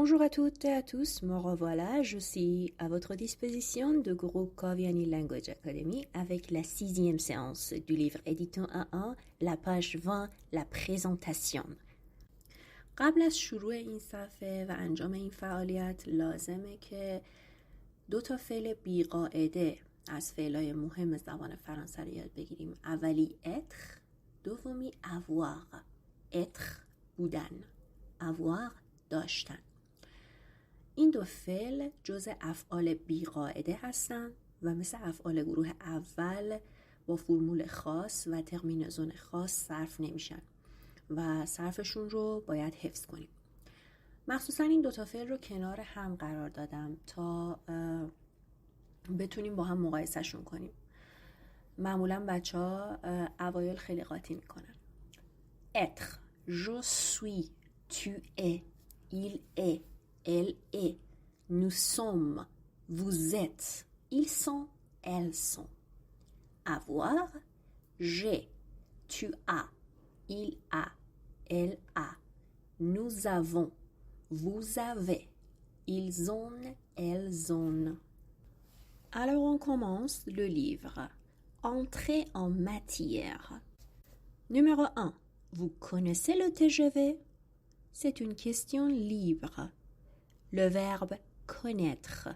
Bonjour à toutes et à tous, me revoilà, je suis à votre disposition du groupe Kaviani Language Academy avec la 6e séance du livre éditant 1.1, la page 20, la présentation. قبل از شروع این صفحه و انجام این فعالیت لازمه که دو تا فعل بی‌قاعده از فعلای مهم زبان فرانسه رو یاد بگیریم. اولی être، دومی avoir. être بودن، avoir داشتن. این دو فعل جزء افعال بی‌قاعده هستن و مثل افعال گروه اول با فرمول خاص و ترمینزون خاص صرف نمیشن و صرفشون رو باید حفظ کنیم. مخصوصا این دو تا فعل رو کنار هم قرار دادم تا بتونیم با هم مقایسهشون کنیم. معمولا بچه ها اوایل خیلی قاطی میکنن. être، je suis، tu es، il est، elle est، nous sommes، vous êtes، ils sont، elles sont. avoir، j'ai، tu as، il a، elle a، nous avons، vous avez، ils ont، elles ont. Alors on commence le livre. Entrée en matière. Numéro 1. Vous connaissez le TGV? C'est une question libre. Le verbe connaître.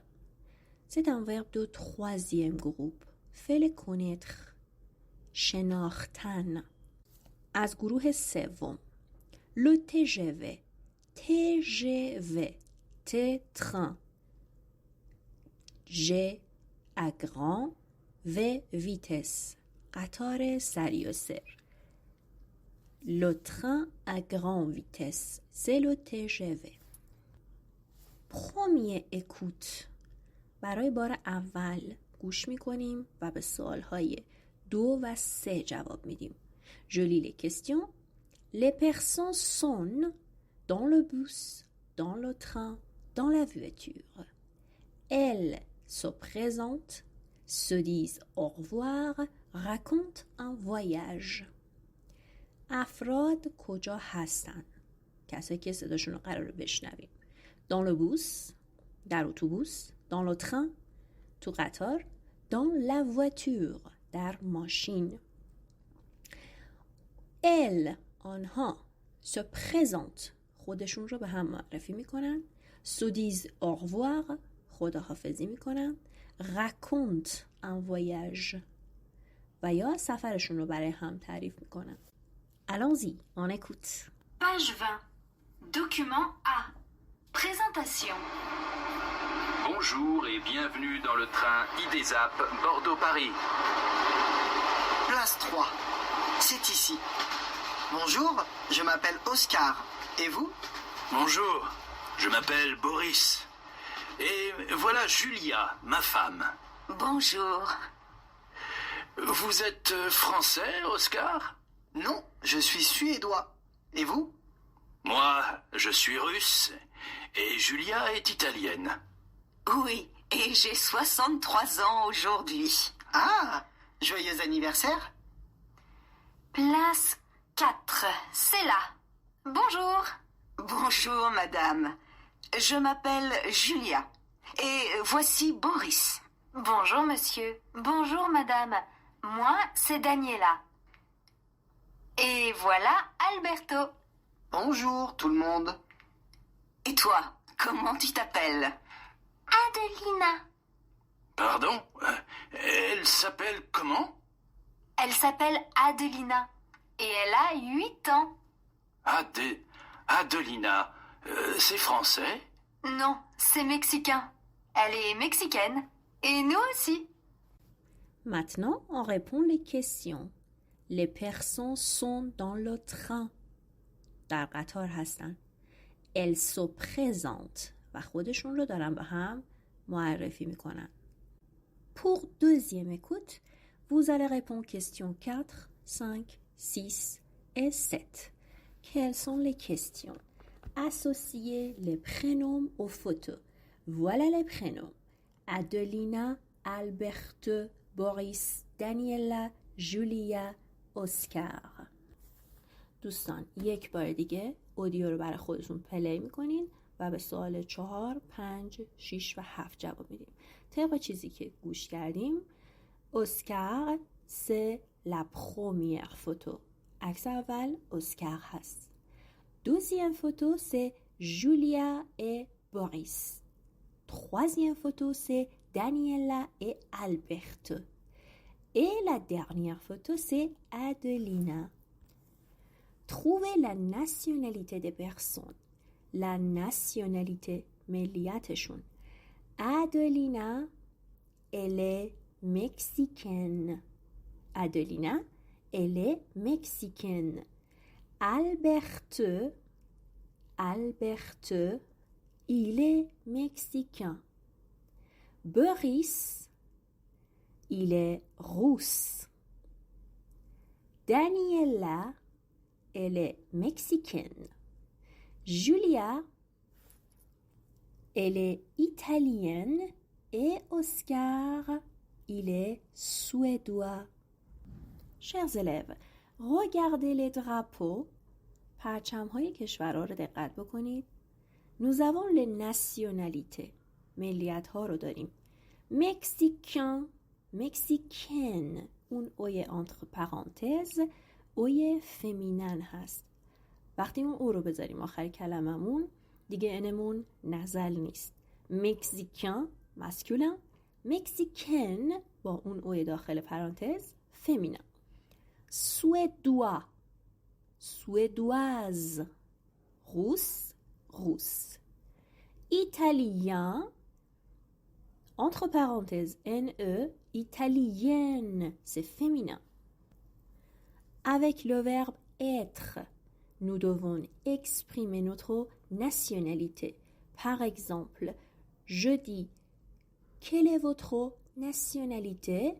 C'est un verbe de troisième groupe. فعل connaître. شناختن. از گروه سوم. Le TGV. TGV. T train. G à grand. V vitesse. قطار سری و سر. Le train à grande vitesse. C'est le TGV. Premier écoute. برای بار اول گوش میکنیم و به سوالهای 2 و 3 جواب میدیم. Je lis les questions. Les personnes sont dans le bus, dans le train, dans la voiture. Elles se présentent, se disent au revoir, racontent un voyage. افراد کجا هستن؟ کسایی که صداشون رو قراره بشنویم. dans le bus، در اتوبوس، dans le train، تو قطار، dans la voiture، در ماشین. elles، آنها، se présentent، خودشون رو به هم معرفی میکنن، se disent au revoir، خداحافظی میکنن، racontent un voyage، و یا سفرشون رو برای هم تعریف میکنن. Allons-y, on écoute. Page 20. Document A. Présentation. Bonjour et bienvenue dans le train IDESAP Bordeaux-Paris. Place 3. C'est ici. Bonjour, je m'appelle Oscar. Et vous? Bonjour, je m'appelle Boris. Et voilà Julia, ma femme. Bonjour. Vous êtes français, Oscar? Non, je suis suédois. Et vous? Moi, je suis russe et Julia est italienne. Oui, et j'ai 63 ans aujourd'hui. Ah, joyeux anniversaire. Place 4, c'est là. Bonjour. Bonjour, madame. Je m'appelle Julia. Et voici Boris. Bonjour, monsieur. Bonjour, madame. Moi, c'est Daniela. Et voilà Alberto. Bonjour tout le monde. Et toi, comment tu t'appelles? Adelina. Pardon? Elle s'appelle comment? Elle s'appelle Adelina. Et elle a 8 ans. Adelina, c'est français? Non, c'est mexicain. Elle est mexicaine. Et nous aussi. Maintenant, on répond les questions. Les personnes sont dans le train. در قطار هستن. Elles se présentent. و خودشون رو دارن به هم معرفی میکنن. Pour deuxième écoute, vous allez répondre questions 4, 5, 6 et 7. Quelles sont les questions? Associez les prénoms aux photos. Voilà les prénoms. Adelina, Alberto, Boris, Daniela, Julia, اسکار. دوستان یک بار دیگه اودیو رو برای خودتون پلی میکنین و به سوال 4، 5، 6 و 7 جواب میدیم. طبق چیزی که گوش کردیم اسکار c'est la première photo. عکس اول اسکار هست. Deuxième photo c'est Julia et Boris. Troisième photo c'est Daniela et Alberto. Et la dernière photo c'est Adelina. Trouvez la nationalité des personnes. La nationalité ملیتشون. Adelina elle est mexicaine. Adelina elle est mexicaine. Alberto il est mexicain. Boris il est russe. Daniela elle est mexicaine. Julia elle est italienne et Oscar il est suédois. Chers élèves, regardez les drapeaux. پرچم‌های کشورها رو دقت بکنید. Nous avons les nationalités. ملیت‌ها رو داریم. Mexicain, mexicaine. اون اوی entre parenthèses اوی فمینن هست. وقتی اون او رو بذاریم آخر کلممون دیگه انمون نزل نیست. Mexicain, masculin. Mexicaine با اون اوی داخل پرانتز فمینن. Suédois, suédoise. Russe, russe. Italien, entre parenthèses NE, italienne, c'est féminin. Avec le verbe être, nous devons exprimer notre nationalité. Par exemple, je dis « Quelle est votre nationalité ?»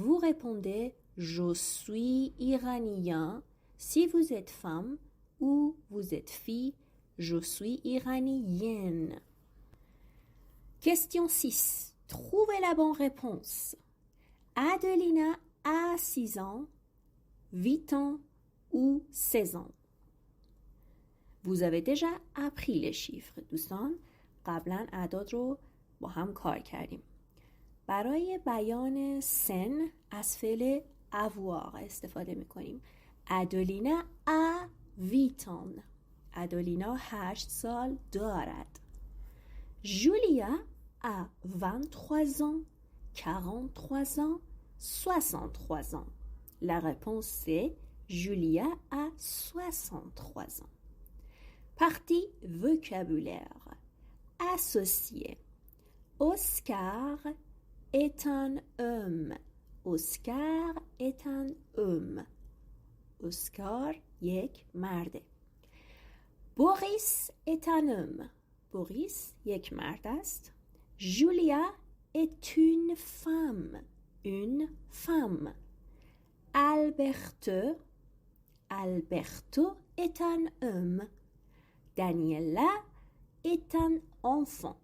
Vous répondez « Je suis iranien ». Si vous êtes femme ou vous êtes fille, je suis iranienne. Question 6. Trouvez la bonne réponse. Adelina a 6 ans, 8 ans ou 16 ans. Vous avez déjà appris les chiffres. دوستان قبلا اعداد رو با هم کار کردیم. برای بیان سن از فعل avoir استفاده میکنیم. Adelina a 8 ans. Adelina 8 سال دارد. Julia a 23 ans, 43 ans, 63 ans. La réponse c'est Julia a 63 ans. Partie vocabulaire. Associé. Oscar est un homme. Oscar est un homme. Oscar یک مرده. Boris est un homme. Boris یک مرد است. Julia est une femme. Une femme. Alberto est un homme. Daniela est un enfant.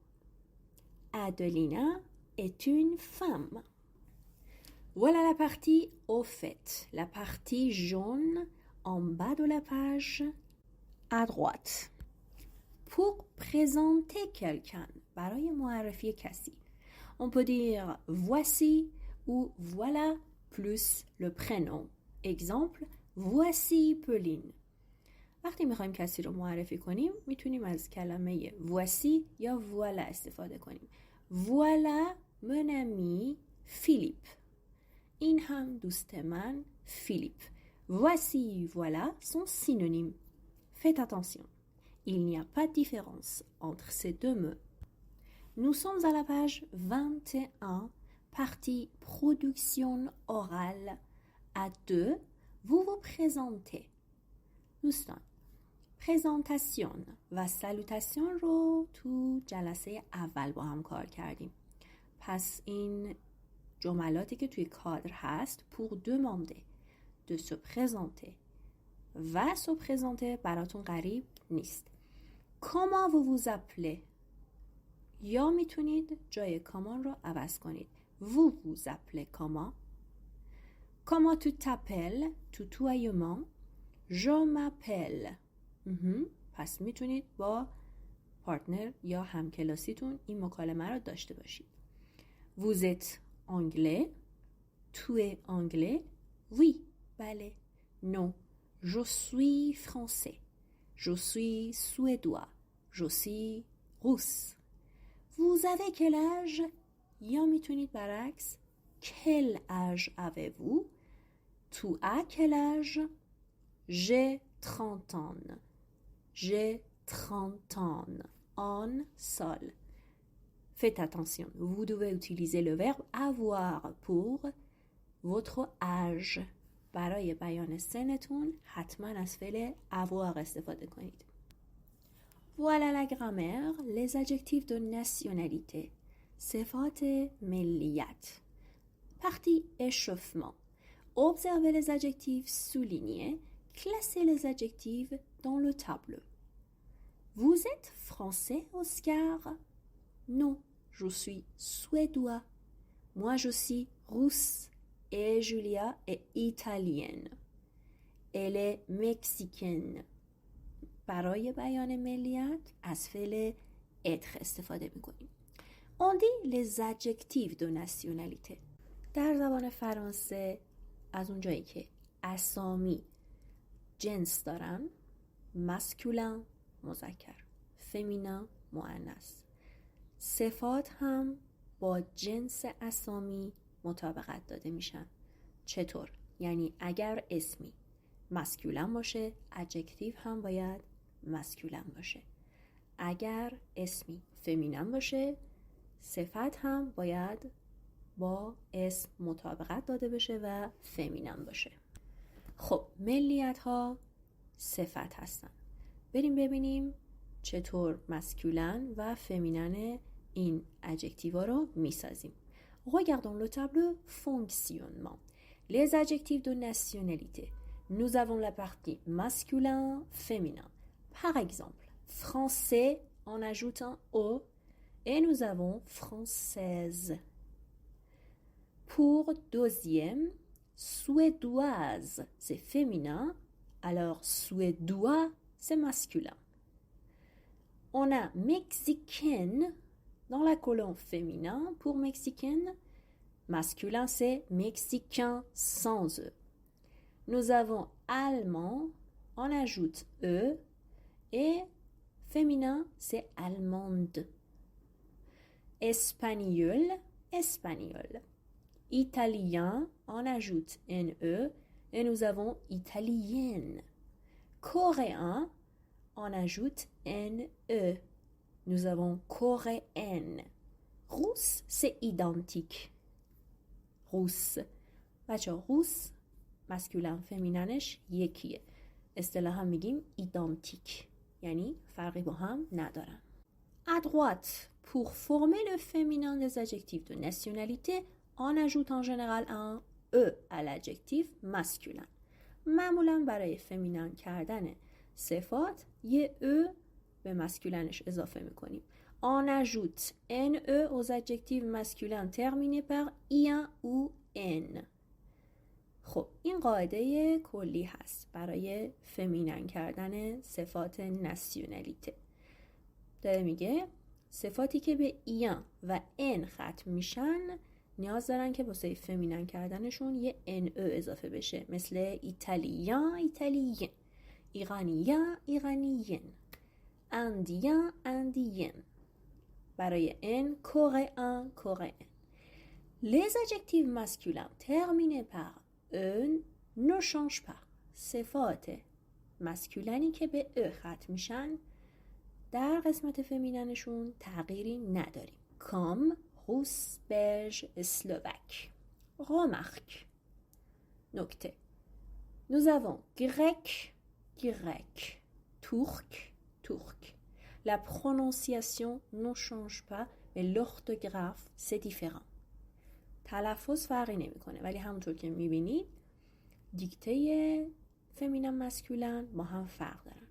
Adelina est une femme. Voilà la partie au fait. La partie jaune en bas de la page à droite. Pour présenter quelqu'un, برای معرفی کسی, on peut dire voici ou voilà plus le prénom. Exemple, voici Pauline. وقتی میخوایم کسی رو معرفی کنیم میتونیم از کلمه voici یا voilà استفاده کنیم. Voilà mon ami Philippe. این هم دوست من فیلیپ. Voici, voilà sont synonymes. Faites attention. Il n'y a pas de différence entre ces deux mots. Nous sommes à la page 21, partie production orale. À 2, vous vous présentez. دوستان پرزنتاسیون و سالوتاسیون رو تو جلسه اول با هم کار کردیم. پس این جملاتی که توی کادر هست pour demander de se présenter و se présenter براتون غریب نیست. Comment vous vous appelez؟ یا میتونید جای کامان رو عوض کنید. Vous vous appelez comment؟ Comment tu t'appelles؟ tutoiement. Je m'appelle. پس میتونید با پارتنر یا همکلاسیتون این مکالمه رو داشته باشید. Vous êtes anglais? Tu es anglais? Oui. بله. Non. Je suis français. Je suis suédois. Je suis russe. Vous avez quel âge? یا میتونید برعکس quel âge avez-vous? Tu as quel âge? J'ai 30 ans. J'ai 30 ans. En سال. Faites attention. Vous devez utiliser le verbe avoir pour votre âge. برای بیان سنتون حتما از فعل avoir استفاده کنید. Voilà la grammaire, les adjectifs de nationalité. صفات ملیت. Partie échauffement. Observez les adjectifs soulignés. Classez les adjectifs dans le tableau. Vous êtes français, Oscar? Non, je suis suédois. Moi, je suis russe. Et Julia est italienne. Elle est mexicaine. برای بیان ملیت از فعل être استفاده می‌کنیم. On dit les adjectifs de nationalité. در زبان فرانسه از اونجایی که اسامی جنس دارن، masculin مذکر، féminin مؤنث. صفات هم با جنس اسامی مطابقت داده میشن. چطور؟ یعنی اگر اسمی masculin باشه، adjective هم باید masculin باشه. اگر اسمی féminin باشه، صفت هم باید با اسم مطابقت داده بشه و féminin باشه. خب ملیت ها صفت هستن. بریم ببینیم چطور masculin و féminin این adjective ها رو میسازیم. Regardons le tableau fonctionnement. Les adjectifs de nationalité. Nous avons la partie masculin, féminin. Par exemple, français, on ajoute un O et nous avons française. Pour deuxième, suédoise, c'est féminin, alors suédois, c'est masculin. On a mexicaine dans la colonne féminin. Pour mexicaine, masculin, c'est mexicain sans E. Nous avons allemand, on ajoute E, et féminin, c'est allemande. Espagnol, espagnol. Italien, on ajoute NE, et nous avons italienne. Coréen, on ajoute NE. Nous avons coréenne. Russe, c'est identique. Russe. بچه روس masculin fémininش یکیه. اصطلاحا میگیم ایدانتیک. یعنی فرقی با هم ندارن. À droite, pour former le féminin des adjectifs de nationalité, on ajoute en général un E à l'adjectif masculin. معمولا برای féminin کردن صفات یه E به masculinش اضافه میکنیم. On ajoute NE aux adjectifs masculins terminés par IN ou N. خب این قاعده کلی هست برای فمینن کردن صفات ناسیونالیته. داره میگه صفاتی که به این و ان ختم میشن نیاز دارن که واسه فمینن کردنشون یه ان او اضافه بشه، مثل ایتالیان ایتالیین، ایرانیان ایرانیین، اندیان اندیین. برای ان کوریان کوریان. Les adjectifs masculins terminés par un ne changent pas. صفات مسکولینی که به ا ختم میشن در قسمت فمیننشون تغییری نداریم. Comme russe, belge, slovaque. Remarque. نکته. Nous avons grec, grec, turc, turc. La prononciation ne change pas, mais l'orthographe c'est différent. تلفظ فرقی نمیکنه، ولی همونطور که میبینید دیکته فمینن مسکولن با هم فرق دارن.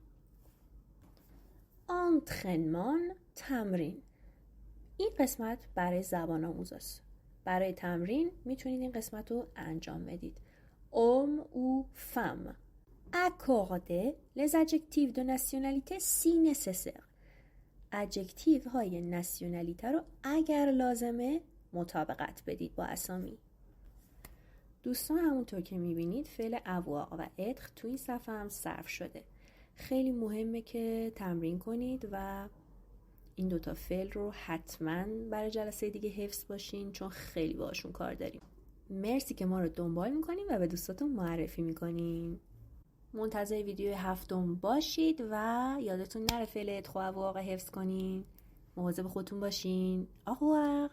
انترینمان، تمرین. این قسمت برای زبان آموز است. برای تمرین میتونید این قسمت رو انجام بدید. homme ou femme. Accordez les adjectifs de nationalité si nécessaire. ادجکتیو های ناسیونالیته رو اگر لازمه مطابقت بدید با اسامی. دوستان همونطور که میبینید فعل اواق و ادخ تو این صفحه هم صرف شده. خیلی مهمه که تمرین کنید و این دوتا فعل رو حتما برای جلسه دیگه حفظ باشین چون خیلی باشون کار داریم. مرسی که ما رو دنبال میکنین و به دوستاتون معرفی میکنین. منتظر ویدیو هفتم باشید و یادتون نره فعل ادخ و اواق حفظ کنین. مواظب خودتون باشین. آخوار